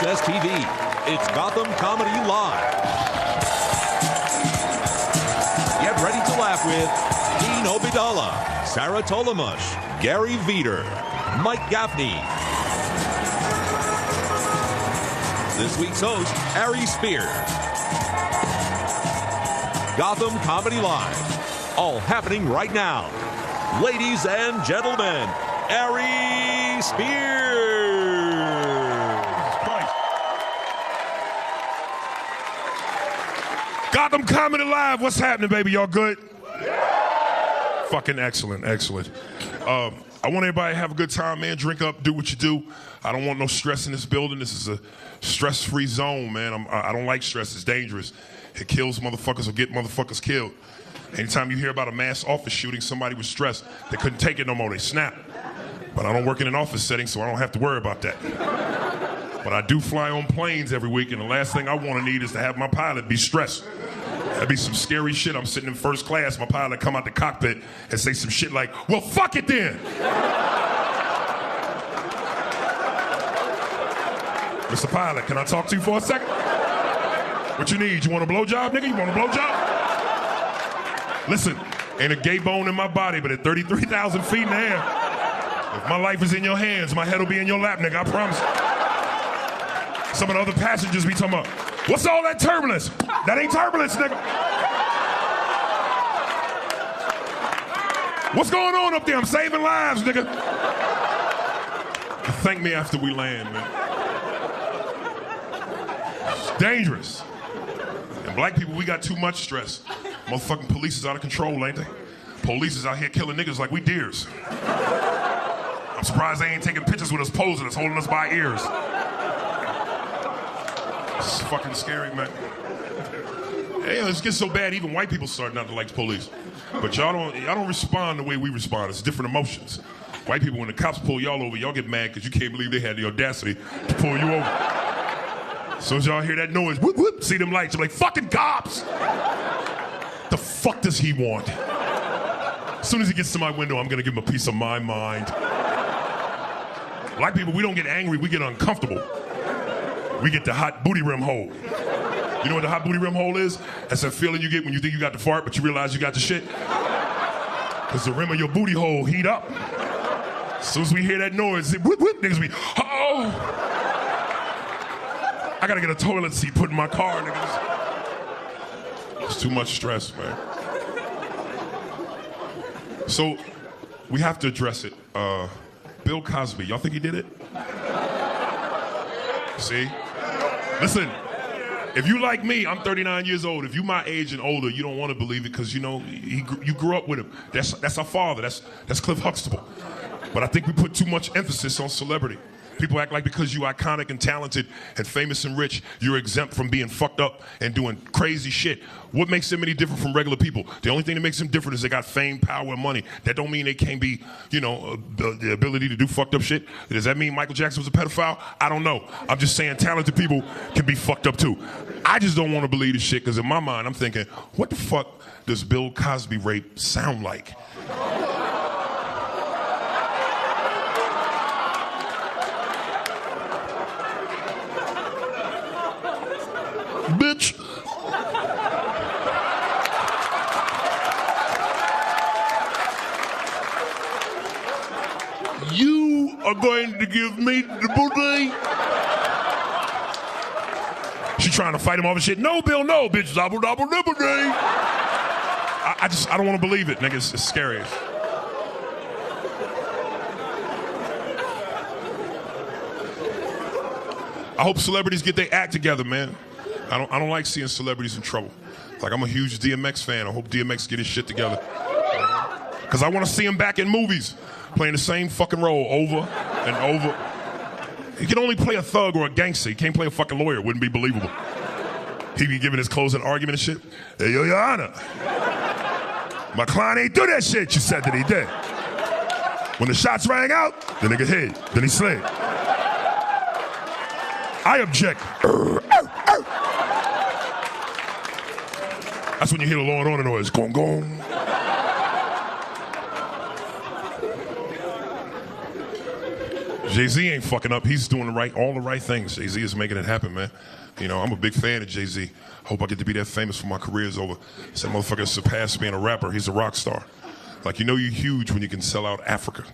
Access TV. It's Gotham Comedy Live. Get ready to laugh with Dean Obidala, Sarah Tolomush, Gary Veeder, Mike Gaffney. This week's host, Aries Spears. Gotham Comedy Live. All happening right now. Ladies and gentlemen, Aries Spears. Gotham Comedy Live, what's happening, baby? Y'all good? Yeah. Fucking excellent, excellent. I want everybody to have a good time, man. Drink up, do what you do. I don't want no stress in this building. This is a stress-free zone, man. I don't like stress. It's dangerous. It kills motherfuckers or get motherfuckers killed. Anytime you hear about a mass office shooting, somebody was stressed. They couldn't take it no more. They snapped. But I don't work in an office setting, so I don't have to worry about that. But I do fly on planes every week, and the last thing I want to need is to have my pilot be stressed. That'd be some scary shit. I'm sitting in first class, my pilot come out the cockpit and say some shit like, well, fuck it then. Mr. Pilot, can I talk to you for a second? What you need? You want a blowjob, nigga? You want a blowjob? Listen, ain't a gay bone in my body, but at 33,000 feet in the air, if my life is in your hands, my head will be in your lap, nigga, I promise. Some of the other passengers be talking about, what's all that turbulence? That ain't turbulence, nigga. What's going on up there? I'm saving lives, nigga. Thank me after we land, man. It's dangerous. And black people, we got too much stress. Motherfucking police is out of control, ain't they? Police is out here killing niggas like we deers. I'm surprised they ain't taking pictures with us posing us, holding us by ears. It's fucking scary, man. Hey, it's getting so bad, even white people start not to like the police. But y'all don't respond the way we respond. It's different emotions. White people, when the cops pull y'all over, y'all get mad because you can't believe they had the audacity to pull you over. As soon as y'all hear that noise, whoop, whoop, see them lights, you're like, fucking cops! The fuck does he want? As soon as he gets to my window, I'm gonna give him a piece of my mind. Black people, we don't get angry, we get uncomfortable. We get the hot booty rim hole. You know what the hot booty rim hole is? That's that feeling you get when you think you got the fart, but you realize you got the shit. Because the rim of your booty hole heat up. As soon as we hear that noise, whoop, whoop, niggas be, oh! I gotta get a toilet seat put in my car, niggas. It's too much stress, man. So, we have to address it. Bill Cosby, y'all think he did it? See? Listen, if you like me, I'm 39 years old. If you my age and older, you don't want to believe it because, you know, you grew up with him. That's our father. That's Cliff Huxtable. But I think we put too much emphasis on celebrity. People act like because you're iconic and talented and famous and rich, you're exempt from being fucked up and doing crazy shit. What makes them any different from regular people? The only thing that makes them different is they got fame, power, and money. That don't mean they can't be, you know, the ability to do fucked up shit. Does that mean Michael Jackson was a pedophile? I don't know. I'm just saying talented people can be fucked up too. I just don't want to believe this shit because in my mind I'm thinking, what the fuck does Bill Cosby rape sound like? Bitch. You are going to give me the booty? She trying to fight him off and shit. No, Bill, no, bitch. Double, double, double, day. I don't want to believe it, nigga. It's scary. I hope celebrities get their act together, man. I don't like seeing celebrities in trouble. Like, I'm a huge DMX fan. I hope DMX get his shit together. Because I want to see him back in movies, playing the same fucking role over and over. He can only play a thug or a gangster. He can't play a fucking lawyer. It wouldn't be believable. He'd be giving his closing argument and shit. Hey, yo, Your Honor, my client ain't do that shit you said that he did. When the shots rang out, the nigga hid. Then he slid. I object. That's when you hear the Law and Order noise. Gong, gong. Jay-Z ain't fucking up. He's doing all the right things. Jay-Z is making it happen, man. You know, I'm a big fan of Jay-Z. Hope I get to be that famous when my career is over. That motherfucker surpassed being a rapper. He's a rock star. Like, you know you're huge when you can sell out Africa.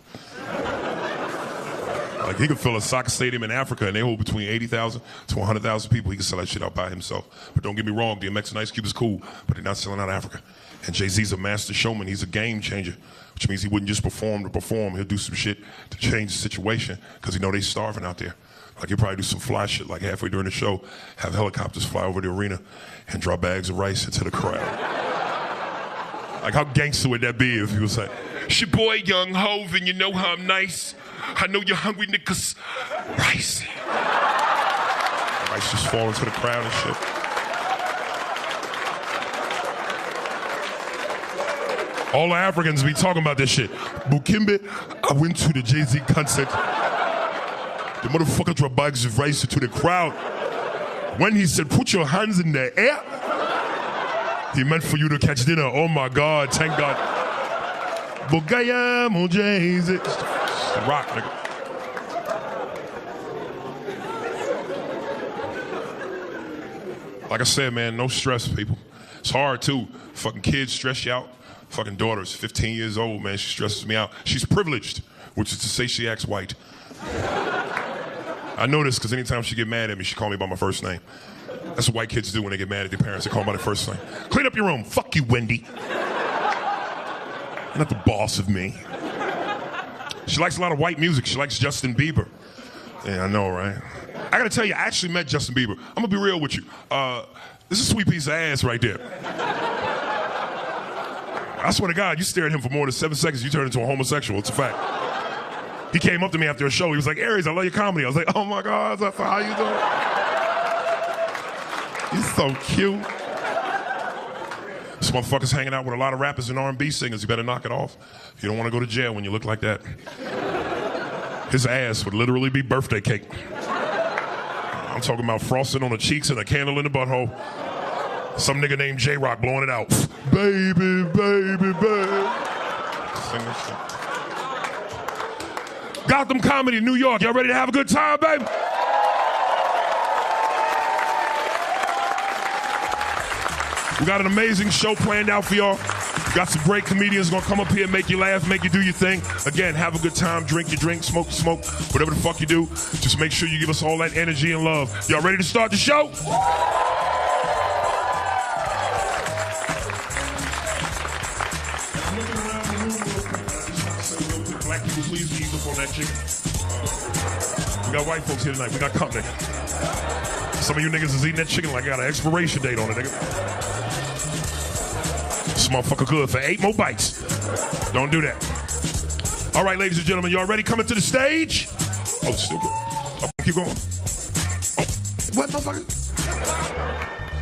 Like, he can fill a soccer stadium in Africa and they hold between 80,000 to 100,000 people. He can sell that shit out by himself. But don't get me wrong, DMX and Ice Cube is cool, but they're not selling out Africa. And Jay-Z's a master showman. He's a game changer, which means he wouldn't just perform to perform. He'll do some shit to change the situation because he know they starving out there. Like, he'll probably do some fly shit, like halfway during the show, have helicopters fly over the arena and drop bags of rice into the crowd. Like, how gangster would that be if he was like, "It's your boy Young Hov, and you know how I'm nice. I know you're hungry, niggas. Rice." Rice just fall into the crowd and shit. All the Africans be talking about this shit. Bukimbe, I went to the Jay-Z concert. The motherfucker dropped bags of rice into the crowd. When he said, "Put your hands in the air," he meant for you to catch dinner. Oh my God, thank God. Bugaya mo Jay-Z. It's the rock, nigga. Like I said, man, no stress, people. It's hard too. Fucking kids stress you out. Fucking daughter's 15 years old, man. She stresses me out. She's privileged, which is to say she acts white. I know this because anytime she get mad at me, she call me by my first name. That's what white kids do when they get mad at their parents. They call them by their first name. Clean up your room. Fuck you, Wendy. You're not the boss of me. She likes a lot of white music. She likes Justin Bieber. Yeah, I know, right? I gotta tell you, I actually met Justin Bieber. I'm gonna be real with you. This is a sweet piece of ass right there. I swear to God, you stare at him for more than 7 seconds, you turn into a homosexual. It's a fact. He came up to me after a show. He was like, "Aries, I love your comedy." I was like, "Oh my God, that's how you doing?" He's so cute. This motherfucker's hanging out with a lot of rappers and R&B singers. You better knock it off. You don't want to go to jail when you look like that. His ass would literally be birthday cake. I'm talking about frosting on the cheeks and a candle in the butthole. Some nigga named J-Rock blowing it out. Baby, baby, baby. Sing this shit. Gotham Comedy, New York. Y'all ready to have a good time, baby? We got an amazing show planned out for y'all. Got some great comedians gonna come up here and make you laugh, make you do your thing. Again, have a good time, drink your drink, smoke your smoke, whatever the fuck you do. Just make sure you give us all that energy and love. Y'all ready to start the show? Black people, please ease up on that chicken. We got white folks here tonight. We got company. Some of you niggas is eating that chicken like I got an expiration date on it, nigga. This motherfucker good for 8 more bites. Don't do that. All right, ladies and gentlemen, y'all ready? Coming to the stage? Oh, it's still good. Oh, keep going. Oh, what, motherfucker?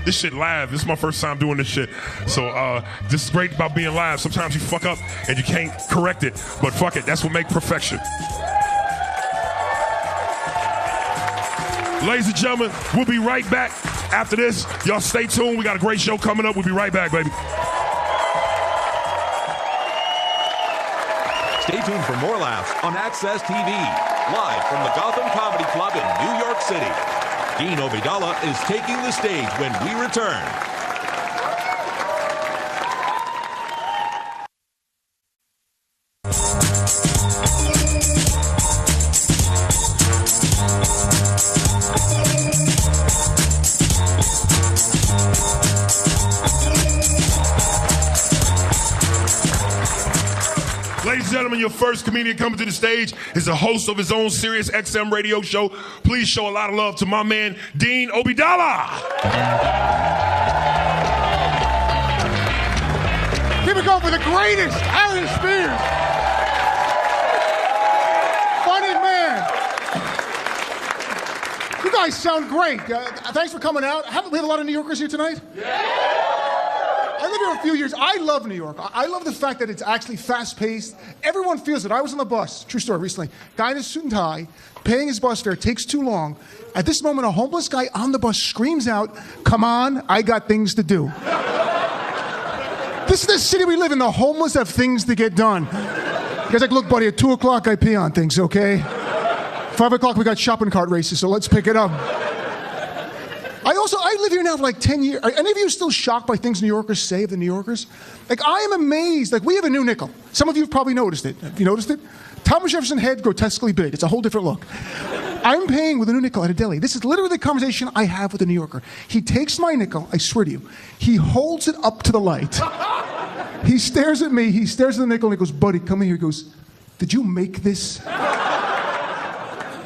This shit live. This is my first time doing this shit. So this is great about being live. Sometimes you fuck up and you can't correct it. But fuck it. That's what makes perfection. Ladies and gentlemen, we'll be right back after this. Y'all stay tuned. We got a great show coming up. We'll be right back, baby. Stay tuned for more laughs on Access TV, live from the Gotham Comedy Club in New York City. Dean Obeidallah is taking the stage when we return. Ladies and gentlemen, your first comedian coming to the stage is the host of his own Sirius XM radio show. Please show a lot of love to my man, Dean Obeidallah. Keep it going for the greatest, Aries Spears. Funny man. You guys sound great. Thanks for coming out. Haven't we had a lot of New Yorkers here tonight? Yeah. I lived here a few years. I love New York. I love the fact that it's actually fast-paced. Everyone feels it. I was on the bus, true story, recently. Guy in a suit and tie, paying his bus fare, takes too long. At this moment, a homeless guy on the bus screams out, "Come on, I got things to do." This is the city we live in. The homeless have things to get done. The guy's like, "Look, buddy, at 2 o'clock, I pee on things, okay?" 5 o'clock, we got shopping cart races, so let's pick it up. I live here now for like 10 years. Are any of you still shocked by things New Yorkers say of the New Yorkers? Like, I am amazed. Like, we have a new nickel. Some of you have probably noticed it. Have you noticed it? Thomas Jefferson head, grotesquely big. It's a whole different look. I'm paying with a new nickel at a deli. This is literally the conversation I have with a New Yorker. He takes my nickel, I swear to you, he holds it up to the light. He stares at me, he stares at the nickel, and he goes, buddy, come in here. He goes, did you make this?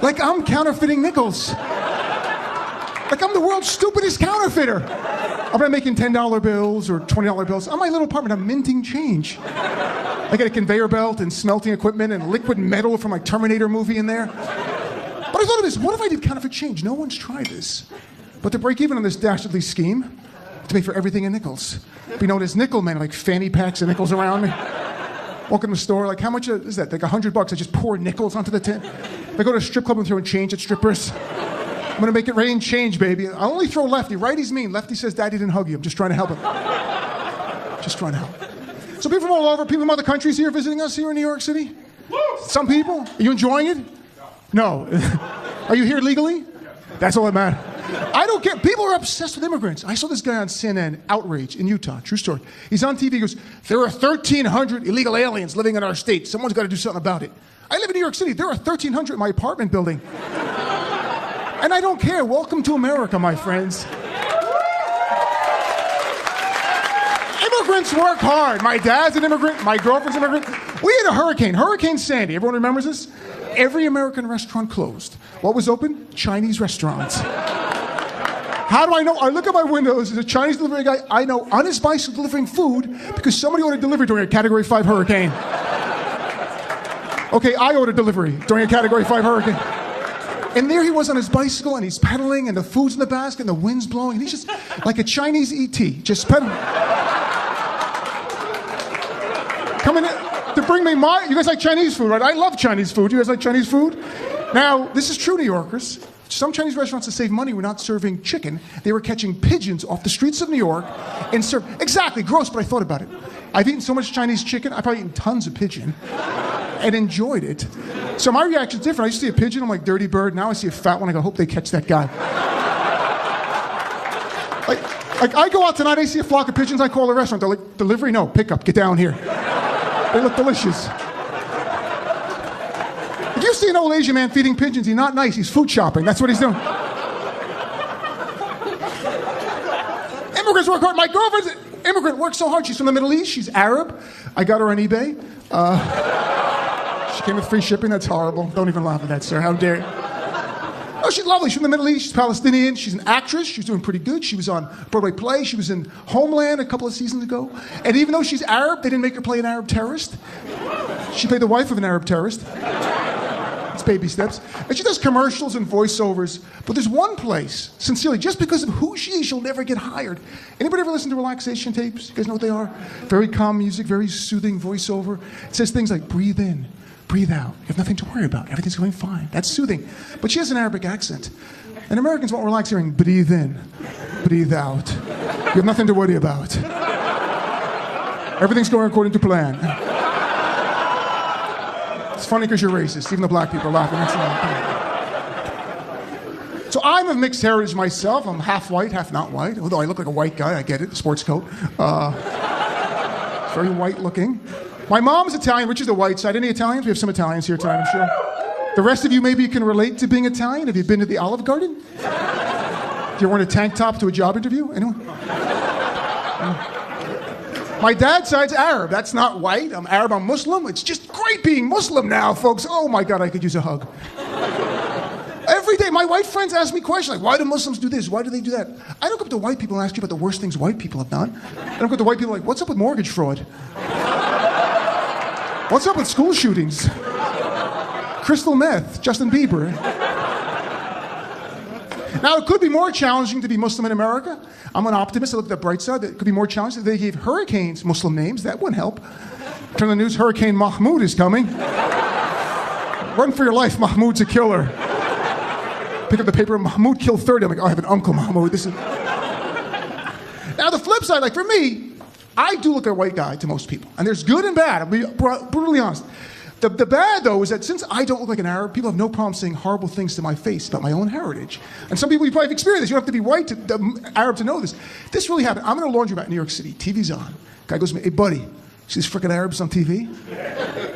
Like I'm counterfeiting nickels. Like I'm the world's stupidest counterfeiter. I'm making $10 bills or $20 bills. On my little apartment, I'm minting change. I got a conveyor belt and smelting equipment and liquid metal from my Terminator movie in there. But I thought of this, what if I did counterfeit change? No one's tried this. But to break even on this dastardly scheme, to pay for everything in nickels. Be known as nickel man, like fanny packs of nickels around me. Walk in the store, like how much is that? Like $100, I just pour nickels onto the tin. I go to a strip club and throw in change at strippers. I'm gonna make it rain change, baby. I'll only throw lefty. Righty's mean. Lefty says daddy didn't hug you. I'm just trying to help him. Just trying to help. So people from all over, people from other countries here visiting us here in New York City? Some people? Are you enjoying it? No. Are you here legally? That's all that matters. I don't care. People are obsessed with immigrants. I saw this guy on CNN, outrage in Utah. True story. He's on TV. He goes, there are 1,300 illegal aliens living in our state. Someone's got to do something about it. I live in New York City. There are 1,300 in my apartment building. And I don't care. Welcome to America, my friends. Immigrants work hard. My dad's an immigrant. My girlfriend's an immigrant. We had a hurricane. Hurricane Sandy. Everyone remembers this? Every American restaurant closed. What was open? Chinese restaurants. How do I know? I look at my windows. There's a Chinese delivery guy I know on his bicycle delivering food because somebody ordered delivery during a Category 5 hurricane. Okay, I ordered delivery during a Category 5 hurricane. And there he was on his bicycle, and he's pedaling, and the food's in the basket, and the wind's blowing, and he's just like a Chinese E.T., just pedaling. Coming in to bring me you guys like Chinese food, right? I love Chinese food. You guys like Chinese food? Now, this is true, New Yorkers. Some Chinese restaurants to save money were not serving chicken. They were catching pigeons off the streets of New York and exactly, gross, but I thought about it. I've eaten so much Chinese chicken, I've probably eaten tons of pigeon and enjoyed it. So my reaction's different. I used to see a pigeon, I'm like, dirty bird. Now I see a fat one, I go, hope they catch that guy. Like I go out tonight, I see a flock of pigeons, I call the restaurant. They're like, delivery? No, pickup, get down here. They look delicious. If you see an old Asian man feeding pigeons, he's not nice, he's food shopping. That's what he's doing. Immigrants work hard. My girlfriend's an immigrant, works so hard. She's from the Middle East, she's Arab. I got her on eBay. She came with free shipping, that's horrible. Don't even laugh at that, sir, how dare you. Oh, she's lovely, she's from the Middle East, she's Palestinian, she's an actress, she's doing pretty good. She was on a Broadway play, she was in Homeland a couple of seasons ago. And even though she's Arab, they didn't make her play an Arab terrorist. She played the wife of an Arab terrorist. It's baby steps. And she does commercials and voiceovers. But there's one place, sincerely, just because of who she is, she'll never get hired. Anybody ever listen to relaxation tapes? You guys know what they are? Very calm music, very soothing voiceover. It says things like, breathe in, breathe out. You have nothing to worry about. Everything's going fine. That's soothing. But she has an Arabic accent. And Americans won't relax hearing, breathe in, breathe out. You have nothing to worry about. Everything's going according to plan. It's funny because you're racist. Even the black people are laughing. So I'm of mixed heritage myself. I'm half white, half not white. Although I look like a white guy, I get it. Sports coat. Very white looking. My mom's Italian, which is the white side. Any Italians? We have some Italians here tonight, I'm sure. The rest of you maybe can relate to being Italian. Have you been to the Olive Garden? Do you wear a tank top to a job interview? Anyone? My dad's side's Arab. That's not white. I'm Arab, I'm Muslim. It's just great being Muslim now, folks. Oh my God, I could use a hug. Every day, my white friends ask me questions like, why do Muslims do this? Why do they do that? I don't go up to white people and ask you about the worst things white people have done. I don't go up to white people like, what's up with mortgage fraud? What's up with school shootings? Crystal meth, Justin Bieber. Now, it could be more challenging to be Muslim in America. I'm an optimist. I look at the bright side. It could be more challenging if they gave hurricanes Muslim names. That wouldn't help. Turn on the news, Hurricane Mahmoud is coming. Run for your life, Mahmoud's a killer. Pick up the paper, Mahmoud killed 30. I'm like, oh, I have an uncle, Mahmoud. This is... Now, the flip side, like for me, I do look like a white guy to most people. And there's good and bad. I'll be brutally honest. The bad, though, is that since I don't look like an Arab, people have no problem saying horrible things to my face about my own heritage. And some people, you probably have experienced this. You don't have to be white, Arab to know this. This really happened. I'm in a laundromat in New York City. TV's on. Guy goes to me, hey, buddy, see these freaking Arabs on TV?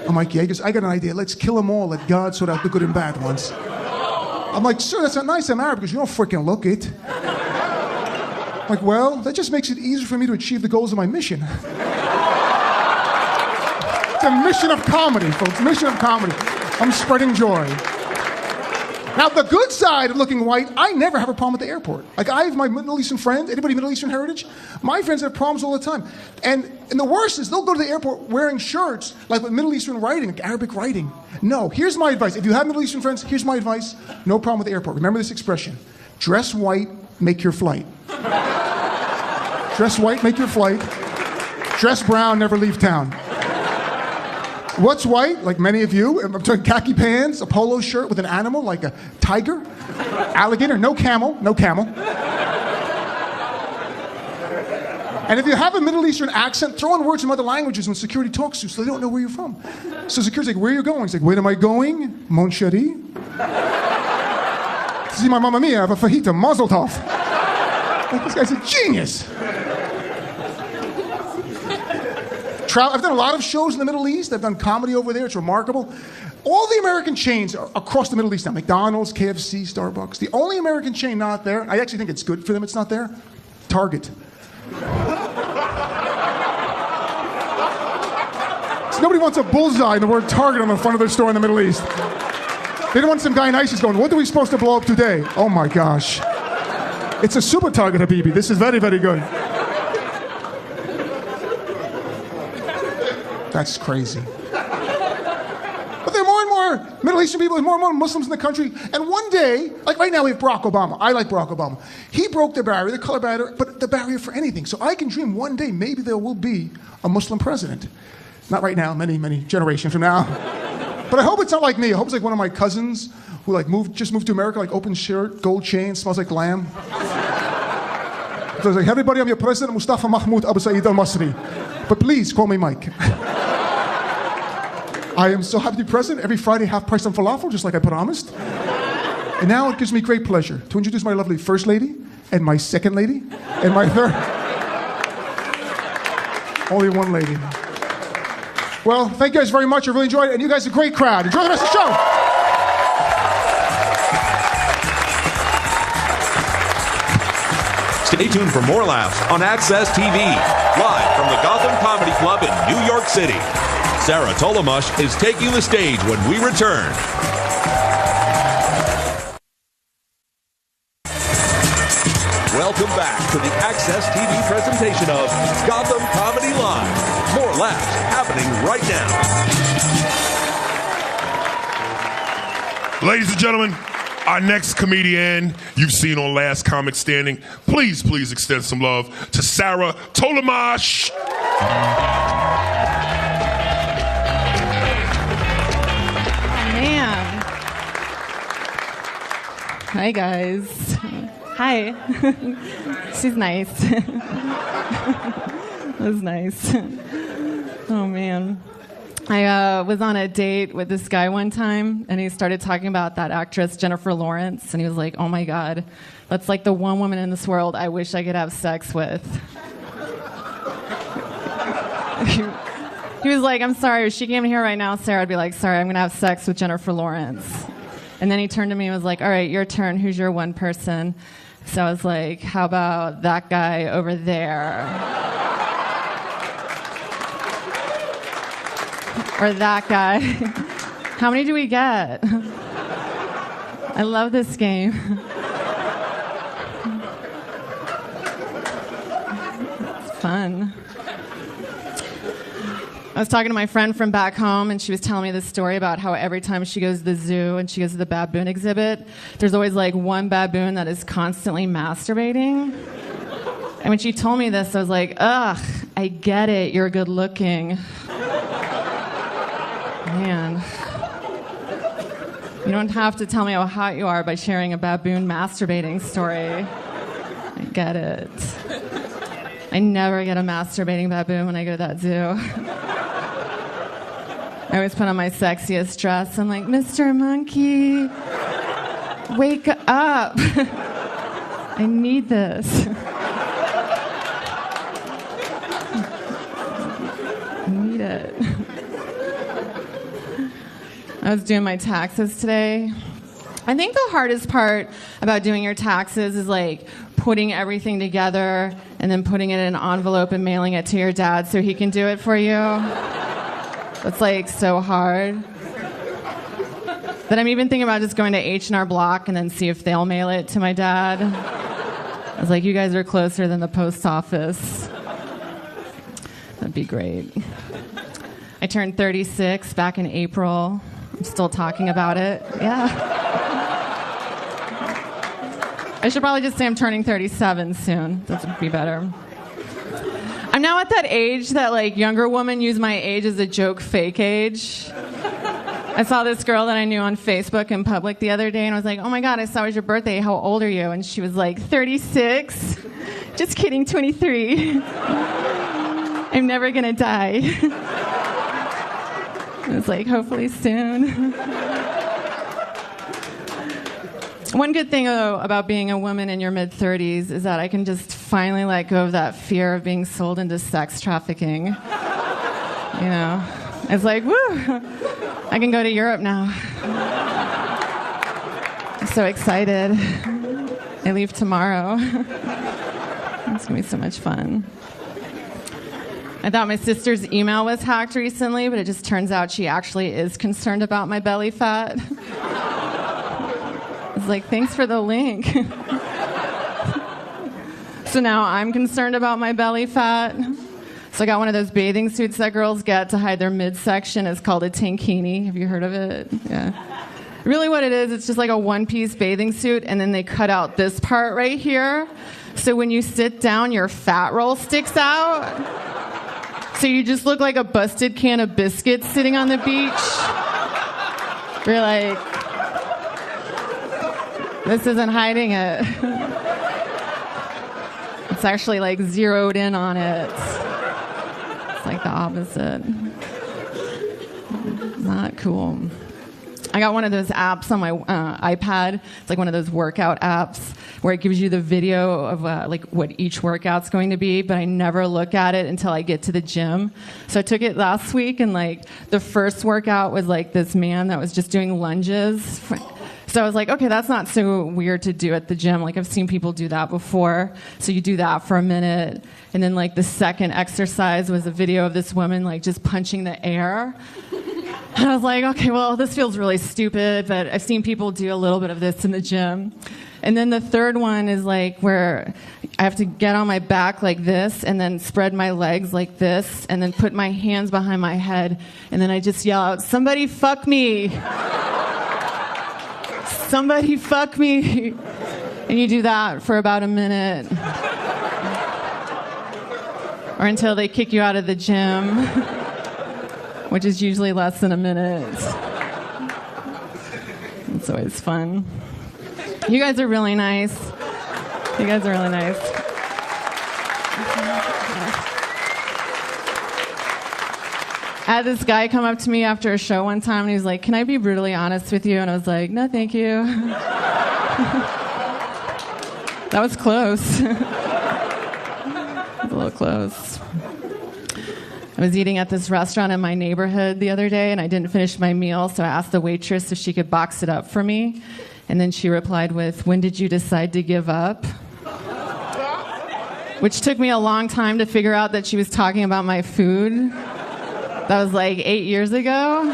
I'm like, yeah. He goes, I got an idea. Let's kill them all. Let God sort out the good and bad ones. I'm like, sir, that's not nice. I'm Arab. Because you don't freaking look it. I'm like, well, that just makes it easier for me to achieve the goals of my mission. It's a mission of comedy, folks. Mission of comedy. I'm spreading joy. Now, the good side of looking white, I never have a problem at the airport. Like, I have my Middle Eastern friends. Anybody Middle Eastern heritage? My friends have problems all the time. And the worst is they'll go to the airport wearing shirts like with Middle Eastern writing, like Arabic writing. No, here's my advice. If you have Middle Eastern friends, here's my advice. No problem with the airport. Remember this expression. Dress white, make your flight. Dress white, make your flight. Dress brown, never leave town. What's white? Like many of you, I'm talking khaki pants, a polo shirt with an animal like a tiger, alligator, no camel, no camel. And if you have a Middle Eastern accent, throw in words from other languages when security talks to you so they don't know where you're from. So security's like, where are you going? He's like, where am I going? Mon chéri. See my mamma mia, I have a fajita, mazel tov. Like, this guy's a genius. I've done a lot of shows in the Middle East. I've done comedy over there. It's remarkable. All the American chains are across the Middle East now. McDonald's, KFC, Starbucks. The only American chain not there, I actually think it's good for them it's not there, Target. So nobody wants a bullseye in the word Target on the front of their store in the Middle East. They don't want some guy in ISIS going, what are we supposed to blow up today? Oh my gosh. It's a super Target, Habibi. This is very, very good. That's crazy. But there are more and more Middle Eastern people, there's more and more Muslims in the country. And one day, like right now we have Barack Obama. I like Barack Obama. He broke the barrier, the color barrier, but the barrier for anything. So I can dream one day maybe there will be a Muslim president. Not right now, many, many generations from now. But I hope it's not like me. I hope it's like one of my cousins who like just moved to America, like open shirt, gold chain, smells like lamb. So I was like, everybody, I'm your president, Mustafa Mahmoud Abu Saeed al-Masri. But please call me Mike. I am so happy to be president. Every Friday, half price on falafel, just like I promised. And now it gives me great pleasure to introduce my lovely first lady, and my second lady, and my third. Only one lady. Well, thank you guys very much. I really enjoyed it, and you guys are a great crowd. Enjoy the rest of the show. Stay tuned for more laughs on Access TV, live from the Gotham Comedy Club in New York City. Sarah Tolomush is taking the stage when we return. Welcome back to the Access TV presentation of Gotham Comedy Live. More laughs happening right now. Ladies and gentlemen, our next comedian you've seen on Last Comic Standing. Please extend some love to Sarah Tolomush. Hi, guys. Hi. She's nice. That was nice. Oh, man. I was on a date with this guy one time, and he started talking about that actress, Jennifer Lawrence, and he was like, oh, my God, that's like the one woman in this world I wish I could have sex with. He was like, I'm sorry, if she came in here right now, Sarah, I'd be like, sorry, I'm going to have sex with Jennifer Lawrence. And then he turned to me and was like, all right, your turn. Who's your one person? So I was like, how about that guy over there? Or that guy. How many do we get? I love this game. It's fun. I was talking to my friend from back home, and she was telling me this story about how every time she goes to the zoo and she goes to the baboon exhibit, there's always like one baboon that is constantly masturbating. And when she told me this, I was like, ugh, I get it, you're good looking. Man. You don't have to tell me how hot you are by sharing a baboon masturbating story. I get it. I never get a masturbating baboon when I go to that zoo. I always put on my sexiest dress. I'm like, Mr. Monkey, wake up. I need this. I need it. I was doing my taxes today. I think the hardest part about doing your taxes is like putting everything together and then putting it in an envelope and mailing it to your dad so he can do it for you. That's like so hard. That I'm even thinking about just going to H&R Block and then see if they'll mail it to my dad. I was like, you guys are closer than the post office. That'd be great. I turned 36 back in April. I'm still talking about it. Yeah. I should probably just say I'm turning 37 soon. That would be better. I'm now at that age that like younger women use my age as a joke fake age. I saw this girl that I knew on Facebook in public the other day and I was like, oh my God, I saw it was your birthday. How old are you? And she was like, 36. Just kidding, 23. I'm never gonna die. I was like, hopefully soon. One good thing, though, about being a woman in your mid-30s is that I can just finally let go of that fear of being sold into sex trafficking. You know, it's like, woo, I can go to Europe now. I'm so excited. I leave tomorrow. It's going to be so much fun. I thought my sister's email was hacked recently, but it just turns out she actually is concerned about my belly fat. I was like, thanks for the link. So now I'm concerned about my belly fat. So I got one of those bathing suits that girls get to hide their midsection. It's called a tankini. Have you heard of it? Yeah. Really what it is, it's just like a one-piece bathing suit, and then they cut out this part right here. So when you sit down, your fat roll sticks out. So you just look like a busted can of biscuits sitting on the beach. You're like, this isn't hiding it. It's actually like zeroed in on it. It's like the opposite. Not cool. I got one of those apps on my iPad. It's like one of those workout apps where it gives you the video of like what each workout's going to be, but I never look at it until I get to the gym. So I took it last week, and like the first workout was like this man that was just doing lunges. So I was like, okay, that's not so weird to do at the gym. Like I've seen people do that before. So you do that for a minute. And then like the second exercise was a video of this woman like just punching the air. And I was like, okay, well, this feels really stupid, but I've seen people do a little bit of this in the gym. And then the third one is like where I have to get on my back like this and then spread my legs like this and then put my hands behind my head. And then I just yell out, somebody fuck me. Somebody fuck me. And you do that for about a minute. Or until they kick you out of the gym. Which is usually less than a minute. It's always fun. You guys are really nice. You guys are really nice. I had this guy come up to me after a show one time and he was like, can I be brutally honest with you? And I was like, no, thank you. That was close. It was a little close. I was eating at this restaurant in my neighborhood the other day, and I didn't finish my meal, so I asked the waitress if she could box it up for me. And then she replied with, when did you decide to give up? Which took me a long time to figure out that she was talking about my food. That was like 8 years ago.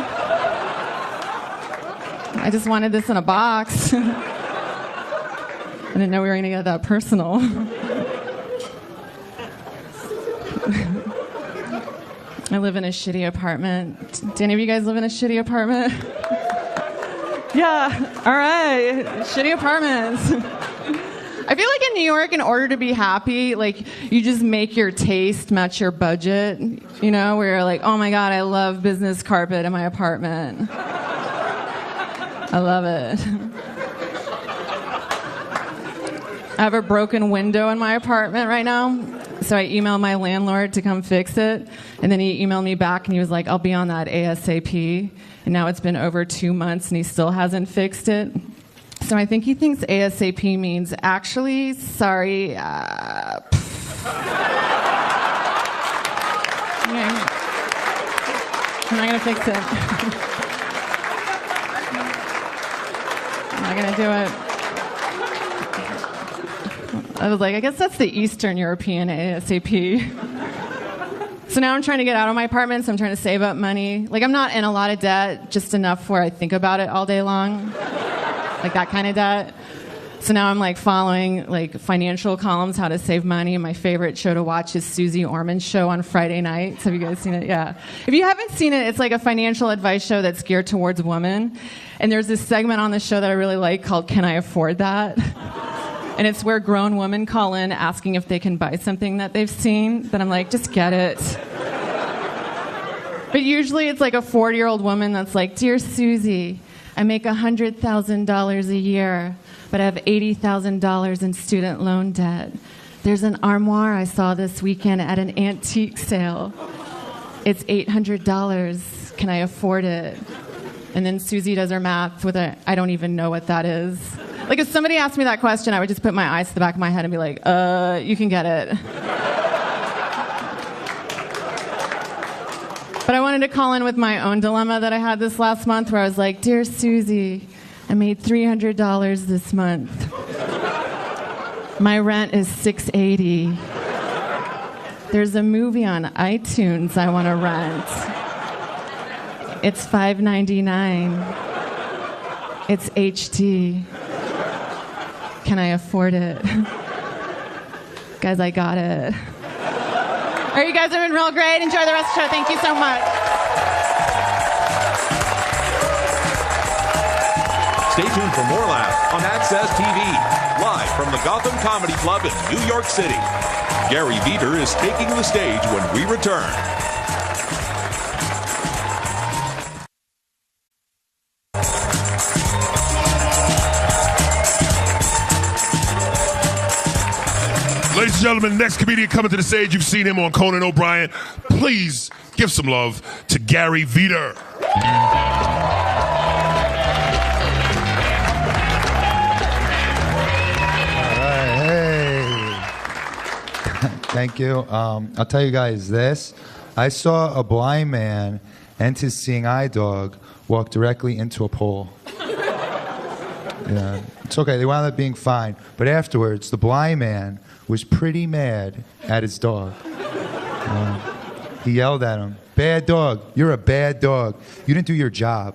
I just wanted this in a box. I didn't know we were going to get that personal. I live in a shitty apartment. Do any of you guys live in a shitty apartment? Yeah, all right. Shitty apartments. I feel like in New York, in order to be happy, like you just make your taste match your budget. You know, where you're like, oh my God, I love business carpet in my apartment. I love it. I have a broken window in my apartment right now. So I emailed my landlord to come fix it. And then he emailed me back and he was like, I'll be on that ASAP. And now it's been over 2 months and he still hasn't fixed it. So I think he thinks ASAP means actually, sorry, I'm not going to fix it. I'm not going to do it. I was like, I guess that's the Eastern European ASAP. So now I'm trying to get out of my apartment, so I'm trying to save up money. Like, I'm not in a lot of debt, just enough where I think about it all day long. Like that kind of debt. So now I'm like following like financial columns, how to save money. And my favorite show to watch is Susie Orman's show on Friday nights. Have you guys seen it? Yeah. If you haven't seen it, it's like a financial advice show that's geared towards women. And there's this segment on the show that I really like called Can I Afford That? And it's where grown women call in asking if they can buy something that they've seen. That I'm like, just get it. But usually it's like a 40-year-old woman that's like, Dear Susie, I make $100,000 a year, but I have $80,000 in student loan debt. There's an armoire I saw this weekend at an antique sale. It's $800. Can I afford it? And then Susie does her math with I don't even know what that is. Like, if somebody asked me that question, I would just put my eyes to the back of my head and be like, you can get it. But I wanted to call in with my own dilemma that I had this last month where I was like, Dear Susie, I made $300 this month. My rent is $680. There's a movie on iTunes I want to rent. It's $5.99. It's HD. Can I afford it? Guys, I got it. All right, you guys have been real great. Enjoy the rest of the show. Thank you so much. Stay tuned for more laughs on Access TV, live from the Gotham Comedy Club in New York City. Gary Veter is taking the stage when we return. Ladies and gentlemen, the next comedian coming to the stage, you've seen him on Conan O'Brien. Please give some love to Gary Veter. Thank you. I'll tell you guys this. I saw a blind man and his seeing eye dog walk directly into a pole. Yeah, it's okay. They wound up being fine. But afterwards, the blind man was pretty mad at his dog. He yelled at him, "Bad dog. You're a bad dog. You didn't do your job."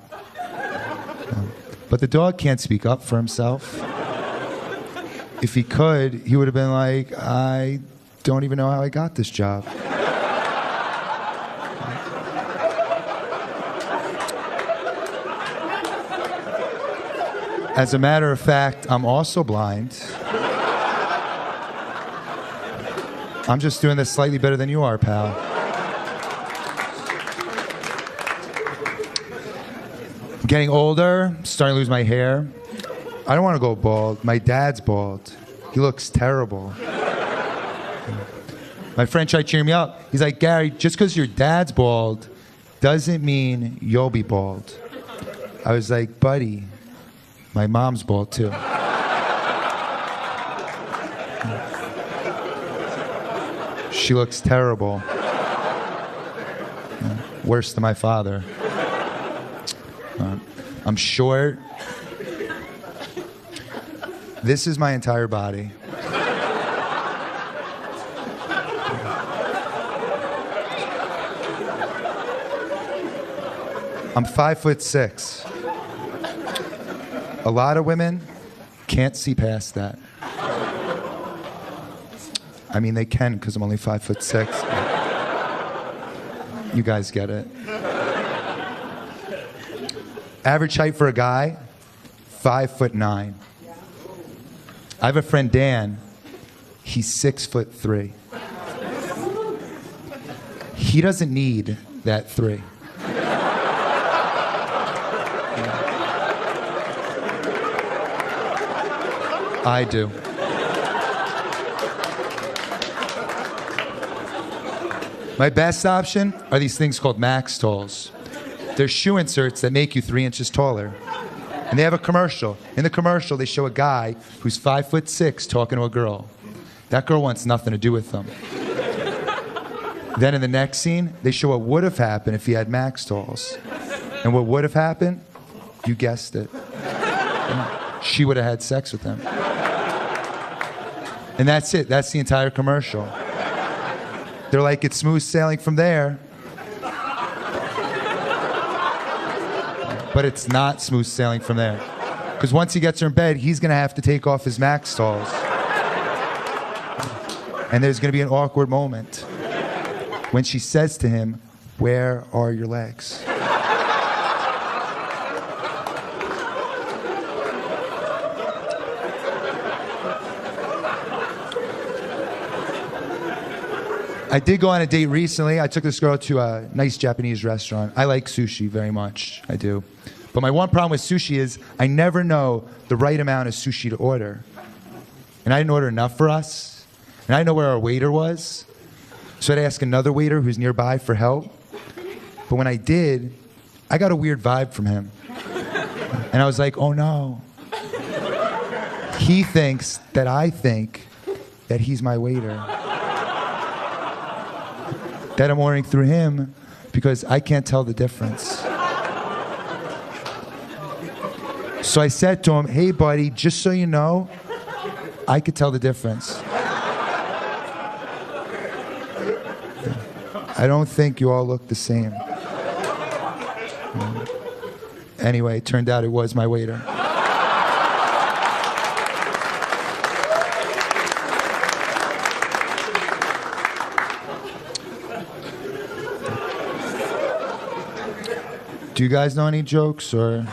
But the dog can't speak up for himself. If he could, he would have been like, I don't even know how I got this job. As a matter of fact, I'm also blind. I'm just doing this slightly better than you are, pal. I'm getting older, starting to lose my hair. I don't want to go bald. My dad's bald. He looks terrible. My friend tried cheering me up. He's like, Gary, just because your dad's bald doesn't mean you'll be bald. I was like, buddy, my mom's bald too. She looks terrible. Worse than my father. I'm short. This is my entire body. I'm 5'6". A lot of women can't see past that. I mean, they can because I'm only 5'6". You guys get it. Average height for a guy, 5'9". I have a friend, Dan. He's 6'3". He doesn't need that 3. I do. My best option are these things called Max Talls. They're shoe inserts that make you 3 inches taller. And they have a commercial. In the commercial, they show a guy who's 5'6" talking to a girl. That girl wants nothing to do with them. Then in the next scene, they show what would have happened if he had Max Talls. And what would have happened? You guessed it. She would have had sex with him. And that's it. That's the entire commercial. They're like, it's smooth sailing from there. But it's not smooth sailing from there. Because once he gets her in bed, he's going to have to take off his Max Talls. And there's going to be an awkward moment when she says to him, "Where are your legs?" I did go on a date recently. I took this girl to a nice Japanese restaurant. I like sushi very much. I do. But my one problem with sushi is I never know the right amount of sushi to order. And I didn't order enough for us. And I didn't know where our waiter was. So I'd ask another waiter who's nearby for help. But when I did, I got a weird vibe from him. And I was like, oh no. He thinks that I think that he's my waiter. That I'm ordering through him because I can't tell the difference. So I said to him, "Hey buddy, just so you know, I could tell the difference. I don't think you all look the same." Anyway, it turned out it was my waiter. Do you guys know any jokes or?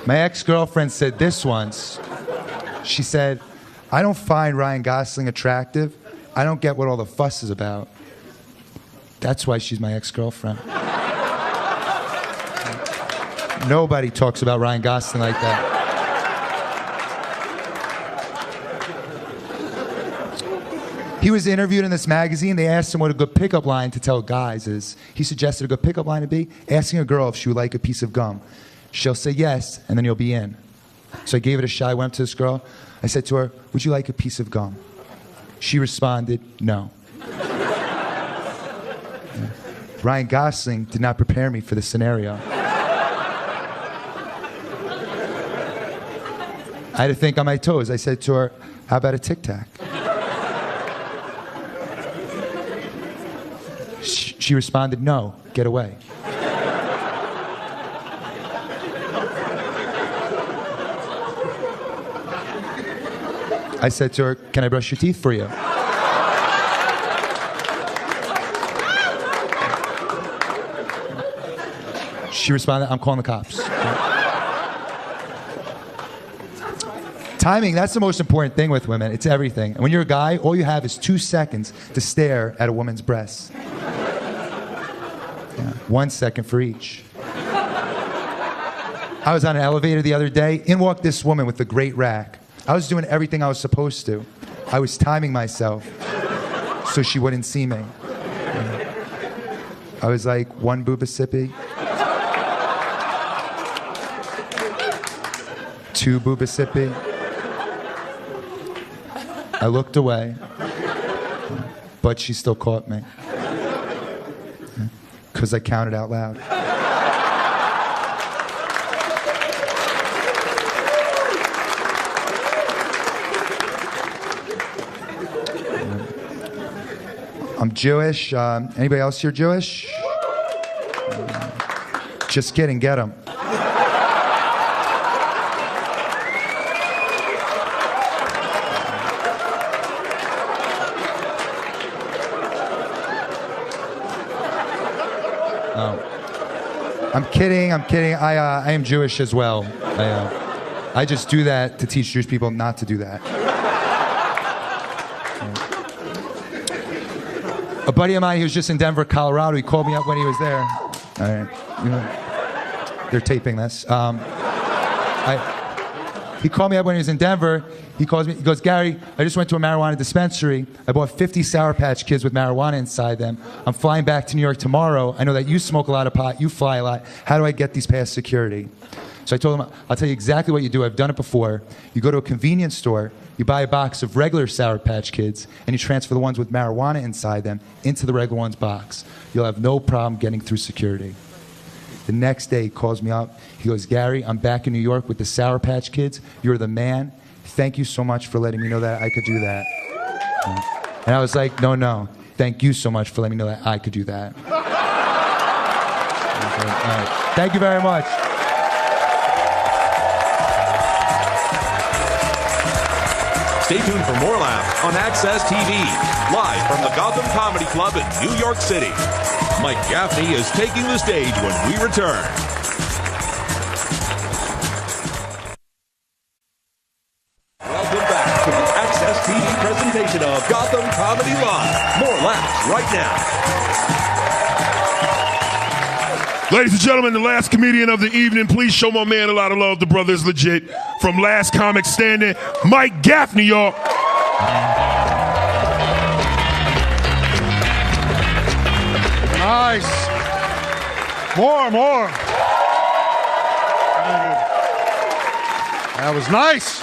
My ex-girlfriend said this once. She said, "I don't find Ryan Gosling attractive. I don't get what all the fuss is about." That's why she's my ex-girlfriend. Nobody talks about Ryan Gosling like that. He was interviewed in this magazine. They asked him what a good pickup line to tell guys is. He suggested a good pickup line to be asking a girl if she would like a piece of gum. She'll say yes, and then you'll be in. So I gave it a shot. I went up to this girl. I said to her, "Would you like a piece of gum?" She responded, "No." Ryan Gosling did not prepare me for the scenario. I had to think on my toes. I said to her, "How about a Tic Tac?" She responded, "No, get away." I said to her, "Can I brush your teeth for you?" She responded, "I'm calling the cops." Timing, that's the most important thing with women. It's everything. And when you're a guy, all you have is 2 seconds to stare at a woman's breasts. 1 second for each. I was on an elevator the other day. In walked this woman with a great rack. I was doing everything I was supposed to. I was timing myself so she wouldn't see me. I was like, 1 boobasippy, 2 boobasippy. I looked away, but she still caught me. Because I counted out loud. I'm Jewish. Anybody else here Jewish? Just kidding, get them. I'm kidding. I am Jewish as well. I just do that to teach Jewish people not to do that. A buddy of mine, he was just in Denver, Colorado. He called me up when he was there. All right. They're taping this. He called me up when he was in Denver. He calls me. He goes, Gary, I just went to a marijuana dispensary. I bought 50 Sour Patch Kids with marijuana inside them. I'm flying back to New York tomorrow. I know that you smoke a lot of pot. You fly a lot. How do I get these past security? So I told him, I'll tell you exactly what you do. I've done it before. You go to a convenience store. You buy a box of regular Sour Patch Kids, and you transfer the ones with marijuana inside them into the regular ones box. You'll have no problem getting through security. The next day, he calls me up. He goes, Gary, I'm back in New York with the Sour Patch Kids. You're the man. Thank you so much for letting me know that I could do that. And I was like, no. Thank you so much for letting me know that I could do that. All right. Thank you very much. Stay tuned for more laughs on Access TV, live from the Gotham Comedy Club in New York City. Mike Gaffney is taking the stage when we return. Welcome back to the Access TV presentation of Gotham Comedy Live. More laughs right now. Ladies and gentlemen, the last comedian of the evening. Please show my man a lot of love. The brother is legit. From Last Comic Standing, Mike Gaffney, y'all. Nice. More. That was nice.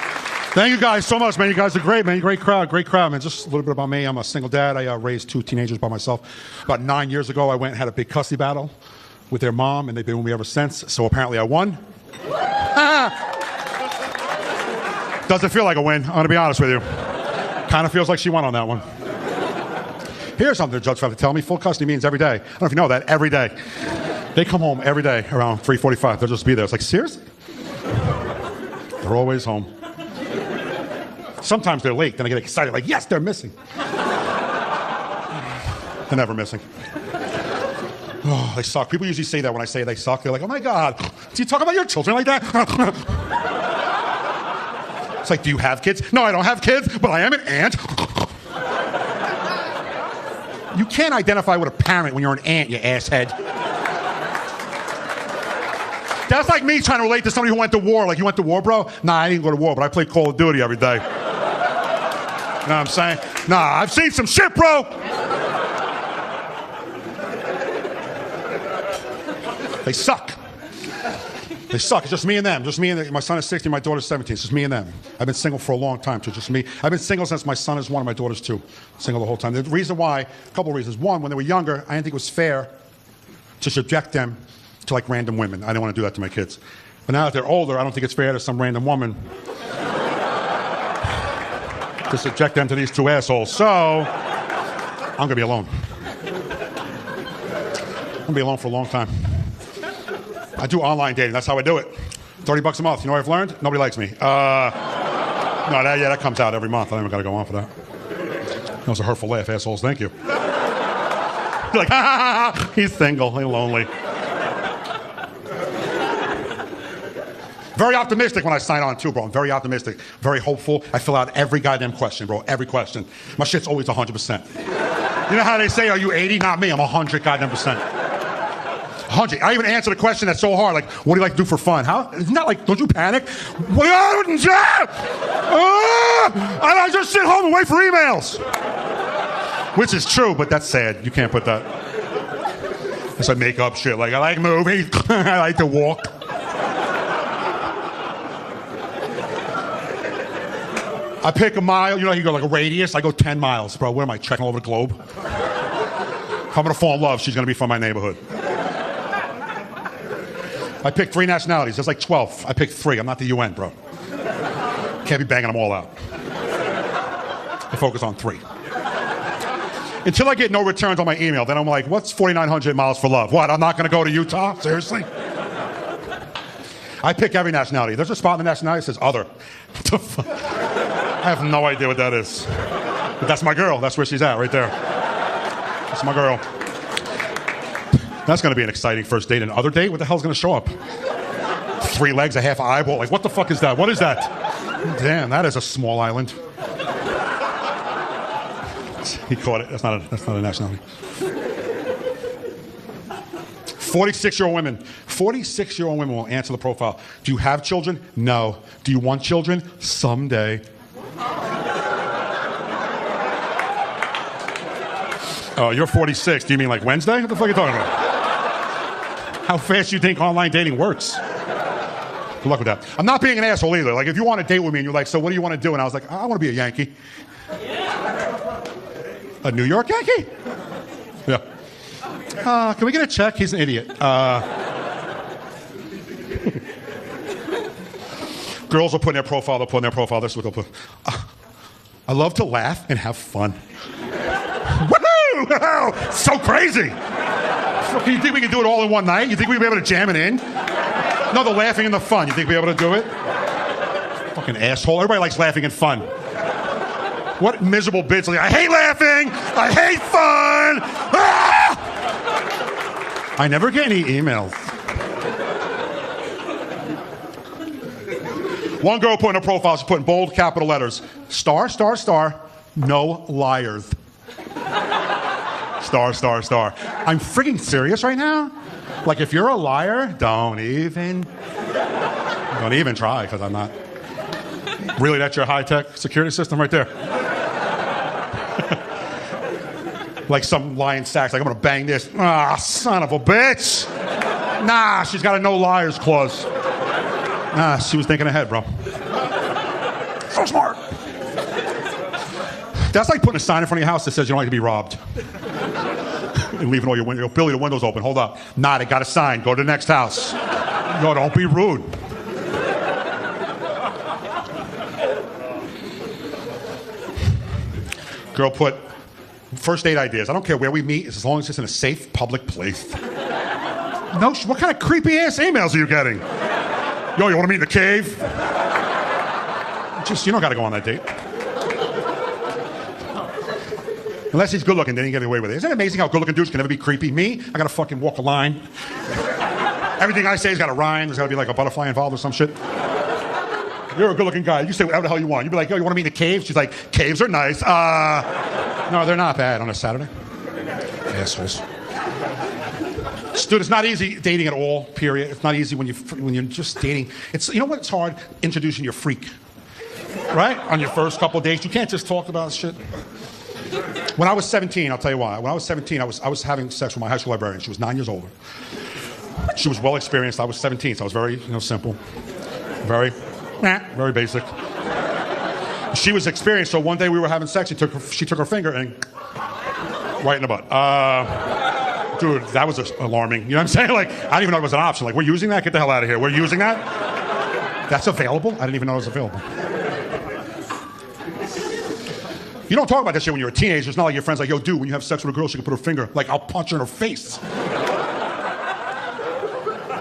Thank you guys so much, man. You guys are great, man. Great crowd, man. Just a little bit about me. I'm a single dad. I raised 2 teenagers by myself. About 9 years ago, I went and had a big custody battle with their mom, and they've been with me ever since. So apparently I won. Doesn't feel like a win, I'm going to be honest with you. Kind of feels like she won on that one. Here's something the judge forgot to tell me. Full custody means every day. I don't know if you know that, every day. They come home every day around 3:45. They'll just be there. It's like, seriously? They're always home. Sometimes they're late, then I get excited, like, yes, they're missing. They're never missing. Oh, they suck. People usually say that when I say they suck. They're like, oh my God, do you talk about your children like that? It's like, do you have kids? No, I don't have kids, but I am an aunt. You can't identify with a parent when you're an aunt, you asshead. That's like me trying to relate to somebody who went to war. Like, you went to war, bro? Nah, I didn't go to war, but I played Call of Duty every day. You know what I'm saying? Nah, I've seen some shit, bro. They suck. They suck. It's just me and them. Just me and them. My son is 16, my daughter's 17. It's just me and them. I've been single for a long time, so just me. I've been single since my son is 1 and my daughter's 2. Single the whole time. The reason why, a couple of reasons. One, when they were younger, I didn't think it was fair to subject them to like random women. I didn't want to do that to my kids. But now that they're older, I don't think it's fair to some random woman to subject them to these 2 assholes. So, I'm going to be alone. I'm going to be alone for a long time. I do online dating. That's how I do it. $30 a month. You know what I've learned? Nobody likes me. That comes out every month. I don't even got to go on for that. That was a hurtful laugh, assholes. Thank you. You're like, ha, he's single. He's lonely. Very optimistic when I sign on too, bro. I'm very optimistic, very hopeful. I fill out every goddamn question, bro. Every question. My shit's always 100%. You know how they say, are you 80? Not me. I'm 100 goddamn percent. 100. I even answer the question that's so hard, like, what do you like to do for fun? How? Isn't that like, don't you panic? I just sit home and wait for emails. Which is true, but that's sad. You can't put that. It's like make-up shit. Like, I like movies. I like to walk. I pick a mile. You know, you go like a radius. I go 10 miles, bro. What am I, checking all over the globe? If I'm going to fall in love, she's going to be from my neighborhood. I picked 3 nationalities. There's like 12. I picked 3. I'm not the UN, bro. Can't be banging them all out. I focus on 3. Until I get no returns on my email, then I'm like, what's 4,900 miles for love? What, I'm not going to go to Utah? Seriously? I pick every nationality. There's a spot in the nationality that says other. I have no idea what that is. But that's my girl. That's where she's at, right there. That's my girl. That's going to be an exciting first date. An other date? What the hell's going to show up? 3 legs, a half eyeball. Like, what the fuck is that? What is that? Damn, that is a small island. He caught it. That's not a nationality. 46-year-old women. 46-year-old women will answer the profile. Do you have children? No. Do you want children? Someday. Oh, you're 46. Do you mean like Wednesday? What the fuck are you talking about? How fast do you think online dating works? Good luck with that. I'm not being an asshole either. Like, if you want to date with me and you're like, so what do you want to do? And I was like, I want to be a Yankee. A New York Yankee? Yeah. Can we get a check? He's an idiot. Girls will put in their profile, they'll put in their profile, this is what they'll put. I love to laugh and have fun. Woohoo! So crazy! You think we can do it all in one night? You think we'd be able to jam it in? No, the laughing and the fun. You think we'd be able to do it? Fucking asshole. Everybody likes laughing and fun. What miserable bitch? Like, I hate laughing! I hate fun! Ah! I never get any emails. One girl put in her profile, she put in bold capital letters, star, star, star, no liars. Star, star, star. I'm freaking serious right now. Like, if you're a liar, don't even try, because I'm not. Really, that's your high-tech security system right there? Like some lying sacks, like, I'm gonna bang this. Ah, son of a bitch. Nah, she's got a no liars clause. Nah, she was thinking ahead, bro. So smart. That's like putting a sign in front of your house that says you don't like to be robbed. And leaving all your windows, Billy, the windows open. Hold up. Nah, they got a sign. Go to the next house. No, don't be rude. Girl put first date ideas. I don't care where we meet, as long as it's in a safe public place. No, what kind of creepy ass emails are you getting? Yo, you want to meet in the cave? Just, you don't got to go on that date. Unless he's good looking, then you get away with it. Isn't it amazing how good looking dudes can never be creepy? Me, I got to fucking walk a line. Everything I say has got a rhyme. There's got to be like a butterfly involved or some shit. You're a good looking guy. You say whatever the hell you want. You'd be like, yo, you want to meet in a cave? She's like, caves are nice. No, they're not bad on a Saturday. Assholes. Dude, it's not easy dating at all, period. It's not easy when you're just dating. It's, you know what? It's hard introducing your freak. Right? On your first couple of dates. You can't just talk about shit. When I was 17, I'll tell you why. When I was 17, I was having sex with my high school librarian. She was 9 years older. She was well experienced. I was 17, so I was very, simple. Very basic. She was experienced, so one day we were having sex. She took her finger and right in the butt. Dude, that was alarming. You know what I'm saying? Like, I didn't even know it was an option. Like, we're using that? Get the hell out of here. We're using that? That's available? I didn't even know it was available. You don't talk about this shit when you're a teenager. It's not like your friend's like, yo, dude, when you have sex with a girl, she can put her finger. Like, I'll punch her in her face.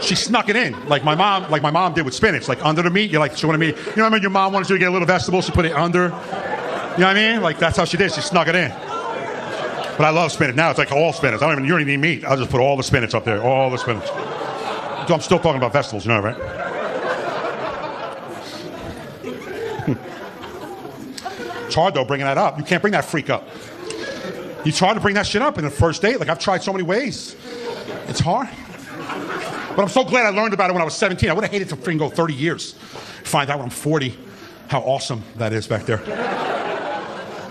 She snuck it in, like my mom did with spinach, like under the meat. You're like, she wanted me. You know what I mean? Your mom wanted you to get a little vegetable. She put it under. You know what I mean? Like, that's how she did. She snuck it in. But I love spinach. Now it's like all spinach. You don't even need meat. I'll just put all the spinach up there. All the spinach. So I'm still talking about vegetables, you know, right? It's hard, though, bringing that up. You can't bring that freak up. You try to bring that shit up in the first date. Like, I've tried so many ways. It's hard. But I'm so glad I learned about it when I was 17. I would have hated to freaking go 30 years. Find out when I'm 40 how awesome that is back there.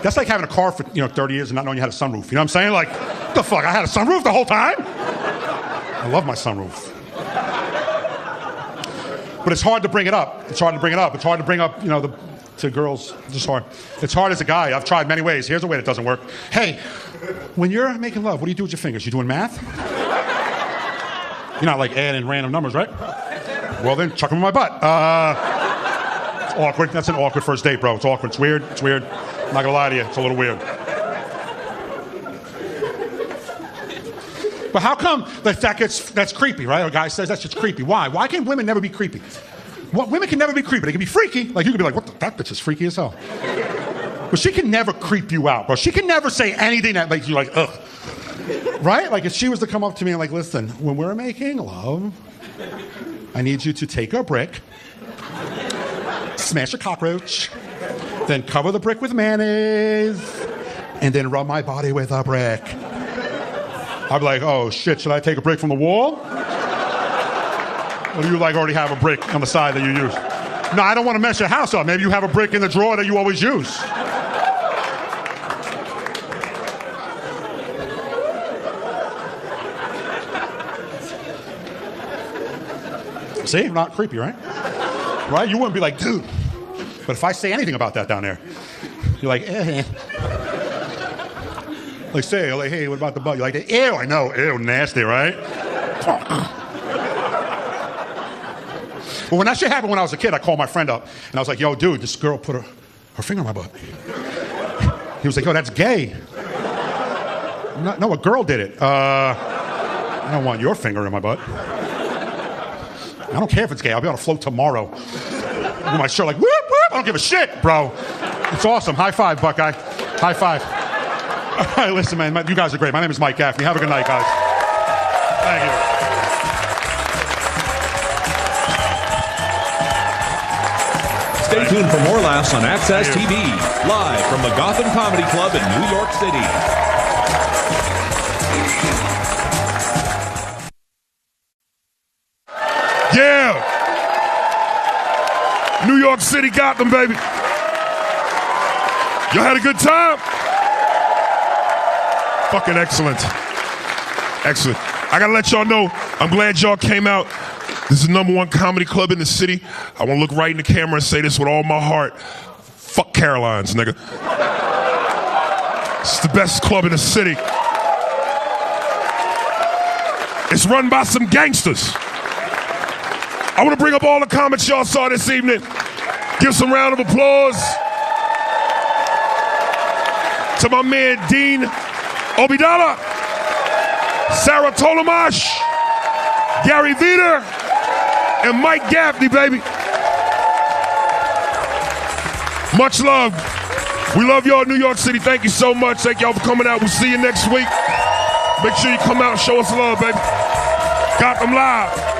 That's like having a car for 30 years and not knowing you had a sunroof. You know what I'm saying? Like, what the fuck? I had a sunroof the whole time? I love my sunroof. But it's hard to bring it up. It's hard to bring up, to girls. It's just hard. It's hard as a guy. I've tried many ways. Here's a way that doesn't work. Hey, when you're making love, what do you do with your fingers? You doing math? You're not like adding random numbers, right? Well, then chuck them in my butt. It's awkward. That's an awkward first date, bro. It's awkward. It's weird. It's weird. I'm not gonna lie to you. It's a little weird. But how come that's creepy, right? A guy says that's just creepy. Why? Why can women never be creepy? Women can never be creepy. They can be freaky. Like, you can be like, that bitch is freaky as hell. But she can never creep you out, bro. She can never say anything that makes you like, ugh. Right? Like, if she was to come up to me and like, listen, when we're making love, I need you to take a brick, smash a cockroach, then cover the brick with mayonnaise, and then rub my body with a brick. I'd be like, oh shit, should I take a break from the wall? Or do you like already have a brick on the side that you use? No, I don't want to mess your house up. Maybe you have a brick in the drawer that you always use. See, not creepy, right? Right? You wouldn't be like, dude. But if I say anything about that down there, you're like, eh. Like say, like, hey, what about the butt? You're like, ew, I know, ew, nasty, right? But when that shit happened when I was a kid, I called my friend up and I was like, yo, dude, this girl put her finger in my butt. He was like, yo, that's gay. No, a girl did it. I don't want your finger in my butt. I don't care if it's gay. I'll be on a float tomorrow. With my shirt like, whoop, whoop. I don't give a shit, bro. It's awesome. High five, Buckeye. High five. All right, listen, man. You guys are great. My name is Mike Gaffney. Have a good night, guys. Thank you. Stay tuned for more laughs on Access TV, live from the Gotham Comedy Club in New York City. Yeah! New York City, Gotham, baby. Y'all had a good time? Fucking excellent. Excellent. I gotta let y'all know, I'm glad y'all came out. This is the #1 comedy club in the city. I want to look right in the camera and say this with all my heart. Fuck Caroline's, nigga. It's the best club in the city. It's run by some gangsters. I want to bring up all the comics y'all saw this evening. Give some round of applause to my man Dean Obidala, Sarah Tolomash, Gary Veter, and Mike Gaffney, baby. Much love. We love y'all, New York City. Thank you so much. Thank y'all for coming out. We'll see you next week. Make sure you come out and show us love, baby. Gotham Live.